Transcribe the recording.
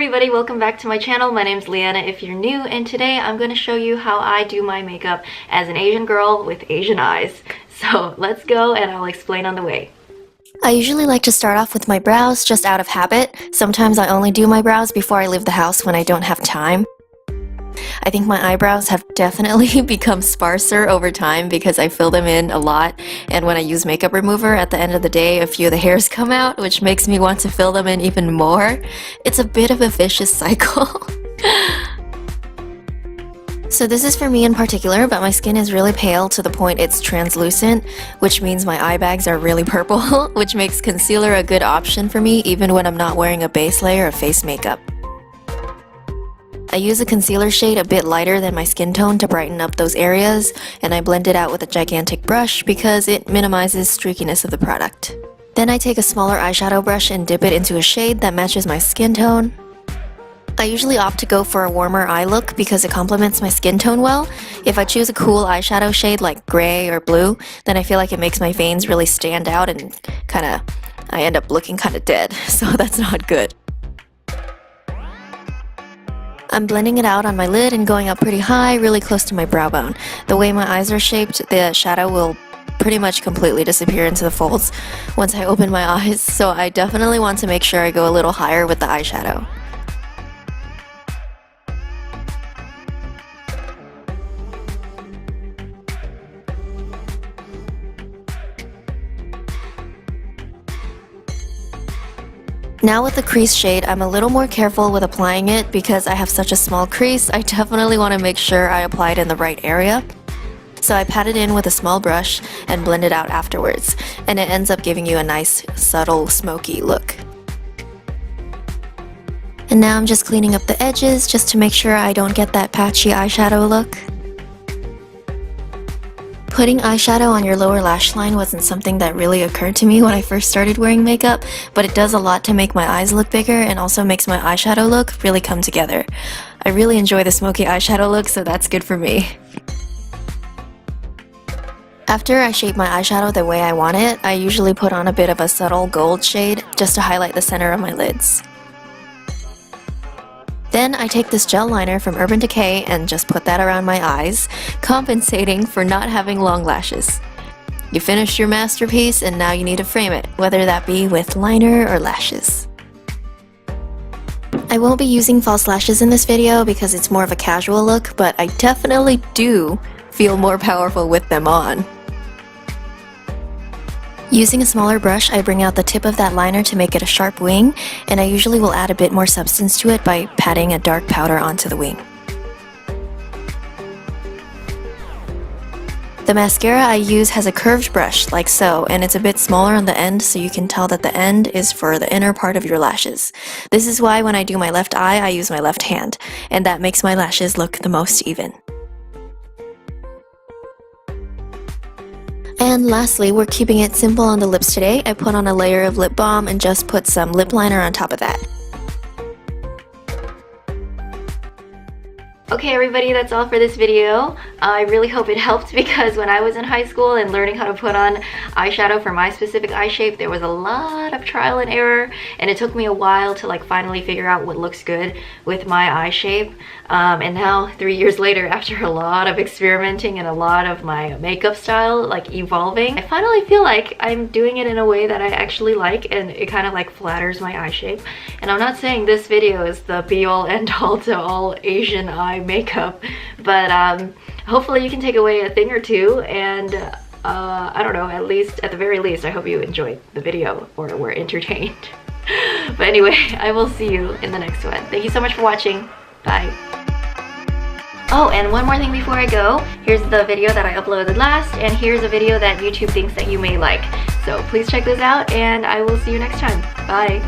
everybody, welcome back to my channel. My name's Leanna if you're new, and today I'm going to show you how I do my makeup as an Asian girl with Asian eyes. So let's go and I'll explain on the way. I usually like to start off with my brows just out of habit. Sometimes I only do my brows before I leave the house when I don't have time. I think my eyebrows have definitely become sparser over time because I fill them in a lot, and when I use makeup remover at the end of the day, a few of the hairs come out, which makes me want to fill them in even more. It's a bit of a vicious cycle. So this is for me in particular, but my skin is really pale to the point it's translucent, which means my eye bags are really purple, which makes concealer a good option for me even when I'm not wearing a base layer of face makeup. I use a concealer shade a bit lighter than my skin tone to brighten up those areas, and I blend it out with a gigantic brush because it minimizes streakiness of the product. Then I take a smaller eyeshadow brush and dip it into a shade that matches my skin tone. I usually opt to go for a warmer eye look because it complements my skin tone well. If I choose a cool eyeshadow shade like gray or blue, then I feel like it makes my veins really stand out and I end up looking kinda dead, so that's not good. I'm blending it out on my lid and going up pretty high, really close to my brow bone. The way my eyes are shaped, the shadow will pretty much completely disappear into the folds once I open my eyes, so I definitely want to make sure I go a little higher with the eyeshadow. Now with the crease shade, I'm a little more careful with applying it because I have such a small crease. I definitely want to make sure I apply it in the right area. So I pat it in with a small brush and blend it out afterwards, and it ends up giving you a nice, subtle, smoky look. And now I'm just cleaning up the edges just to make sure I don't get that patchy eyeshadow look. Putting eyeshadow on your lower lash line wasn't something that really occurred to me when I first started wearing makeup, but it does a lot to make my eyes look bigger and also makes my eyeshadow look really come together. I really enjoy the smoky eyeshadow look, so that's good for me. After I shape my eyeshadow the way I want it, I usually put on a bit of a subtle gold shade just to highlight the center of my lids. Then I take this gel liner from Decay and just put that around my eyes, compensating for not having long lashes. You finished your masterpiece and now you need to frame it, whether that be with liner or lashes. I won't be using false lashes in this video because it's more of a casual look, but I definitely do feel more powerful with them on. Using a smaller brush, I bring out the tip of that liner to make it a sharp wing, and I usually will add a bit more substance to it by patting a dark powder onto the wing. The mascara I use has a curved brush, like so, and it's a bit smaller on the end so you can tell that the end is for the inner part of your lashes. This is why when I do my left eye, I use my left hand, and that makes my lashes look the most even. And lastly, we're keeping it simple on the lips today. I put on a layer of lip balm and just put some lip liner on top of that. Okay everybody, that's all for this video. I really hope it helped because when I was in high school and learning how to put on eyeshadow for my specific eye shape, there was a lot of trial and error, and it took me a while to finally figure out what looks good with my eye shape. And now 3 years later, after a lot of experimenting and a lot of my makeup style evolving, I finally feel like I'm doing it in a way that I actually like, and it kind of flatters my eye shape. And I'm not saying this video is the be-all end-all to all Asian eye makeup, but hopefully you can take away a thing or two, and I don't know, at the very least I hope you enjoyed the video or were entertained. But anyway, I will see you in the next one. Thank you so much for watching. Bye. Oh, and one more thing before I go. Here's the video that I uploaded last, and here's a video that YouTube thinks that you may like. So please check this out, and I will see you next time. Bye.